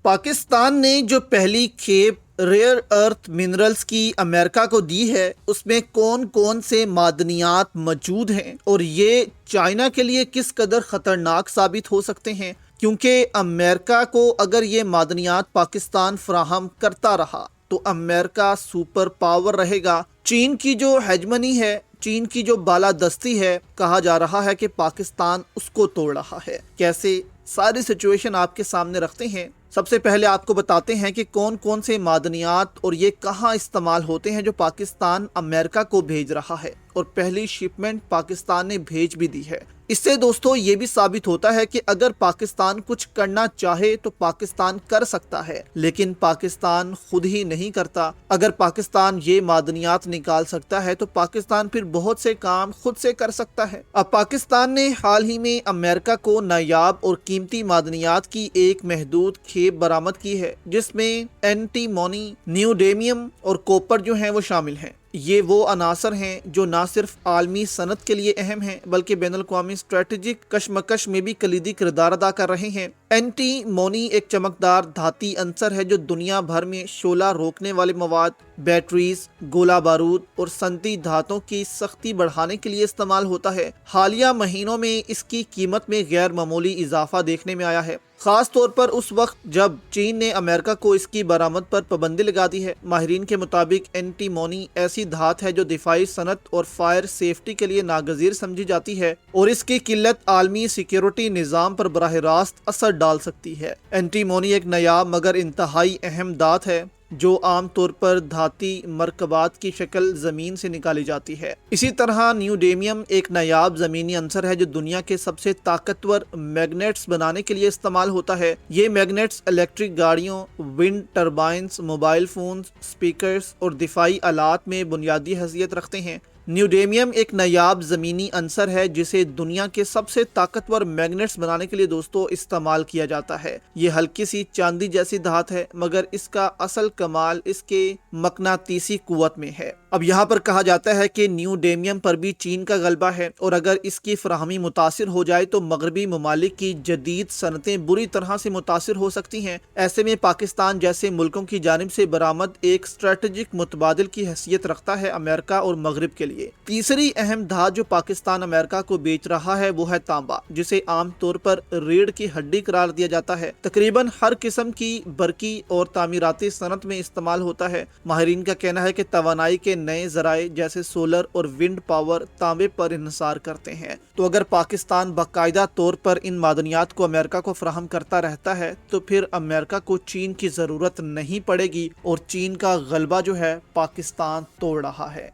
پاکستان نے جو پہلی کھیپ ریئر ارتھ منرلز کی امریکہ کو دی ہے اس میں کون کون سے معدنیات موجود ہیں اور یہ چائنا کے لیے کس قدر خطرناک ثابت ہو سکتے ہیں، کیونکہ امریکہ کو اگر یہ معدنیات پاکستان فراہم کرتا رہا تو امریکہ سپر پاور رہے گا۔ چین کی جو ہیجمنی ہے، چین کی جو بالادستی ہے، کہا جا رہا ہے کہ پاکستان اس کو توڑ رہا ہے۔ کیسے؟ ساری سچویشن آپ کے سامنے رکھتے ہیں۔ سب سے پہلے آپ کو بتاتے ہیں کہ کون کون سے معدنیات اور یہ کہاں استعمال ہوتے ہیں جو پاکستان امریکہ کو بھیج رہا ہے، اور پہلی شپمنٹ پاکستان نے بھیج بھی دی ہے۔ اس سے دوستو یہ بھی ثابت ہوتا ہے کہ اگر پاکستان کچھ کرنا چاہے تو پاکستان کر سکتا ہے، لیکن پاکستان خود ہی نہیں کرتا۔ اگر پاکستان یہ معدنیات نکال سکتا ہے تو پاکستان پھر بہت سے کام خود سے کر سکتا ہے۔ اب پاکستان نے حال ہی میں امریکہ کو نایاب اور قیمتی معدنیات کی ایک محدود کھیپ برآمد کی ہے، جس میں اینٹی مونی، نیوڈیمیم اور کوپر جو ہیں وہ شامل ہیں۔ یہ وہ عناصر ہیں جو نہ صرف عالمی صنعت کے لیے اہم ہیں بلکہ بین الاقوامی اسٹریٹجک کشمکش میں بھی کلیدی کردار ادا کر رہے ہیں۔ اینٹی مونی ایک چمکدار دھاتی عنصر ہے جو دنیا بھر میں شعلہ روکنے والے مواد، بیٹریز، گولہ بارود اور صنعتی دھاتوں کی سختی بڑھانے کے لیے استعمال ہوتا ہے۔ حالیہ مہینوں میں اس کی قیمت میں غیر معمولی اضافہ دیکھنے میں آیا ہے، خاص طور پر اس وقت جب چین نے امریکہ کو اس کی برآمد پر پابندی لگا دی ہے۔ ماہرین کے مطابق اینٹی مونی ایسی دھات ہے جو دفاعی صنعت اور فائر سیفٹی کے لیے ناگزیر سمجھی جاتی ہے، اور اس کی قلت عالمی سیکیورٹی نظام پر براہ راست اثر ڈال سکتی ہے۔ اینٹی مونی ایک نایاب مگر انتہائی اہم دھات ہے جو عام طور پر دھاتی مرکبات کی شکل زمین سے نکالی جاتی ہے۔ اسی طرح نیوڈیمیم ایک نایاب زمینی عنصر ہے جو دنیا کے سب سے طاقتور میگنیٹس بنانے کے لیے استعمال ہوتا ہے۔ یہ میگنیٹس الیکٹرک گاڑیوں، ونڈ ٹربائنز، موبائل فونز، اسپیکرز اور دفاعی آلات میں بنیادی حیثیت رکھتے ہیں۔ نیوڈیمیم ایک نایاب زمینی عنصر ہے جسے دنیا کے سب سے طاقتور میگنیٹس بنانے کے لیے دوستو استعمال کیا جاتا ہے۔ یہ ہلکی سی چاندی جیسی دھات ہے، مگر اس کا اصل کمال اس کے مقناطیسی قوت میں ہے۔ اب یہاں پر کہا جاتا ہے کہ نیوڈیمیم پر بھی چین کا غلبہ ہے، اور اگر اس کی فراہمی متاثر ہو جائے تو مغربی ممالک کی جدید صنعتیں بری طرح سے متاثر ہو سکتی ہیں۔ ایسے میں پاکستان جیسے ملکوں کی جانب سے برآمد ایک اسٹریٹجک متبادل کی حیثیت رکھتا ہے امریکہ اور مغرب کے لیے۔ تیسری اہم دھات جو پاکستان امریکہ کو بیچ رہا ہے وہ ہے تانبا، جسے عام طور پر ریڑھ کی ہڈی قرار دیا جاتا ہے۔ تقریباً ہر قسم کی برقی اور تعمیراتی صنعت میں استعمال ہوتا ہے۔ ماہرین کا کہنا ہے کہ توانائی کے نئے ذرائع جیسے سولر اور ونڈ پاور تانبے پر انحصار کرتے ہیں۔ تو اگر پاکستان باقاعدہ طور پر ان معدنیات کو امریکہ کو فراہم کرتا رہتا ہے تو پھر امریکہ کو چین کی ضرورت نہیں پڑے گی، اور چین کا غلبہ جو ہے پاکستان توڑ رہا ہے۔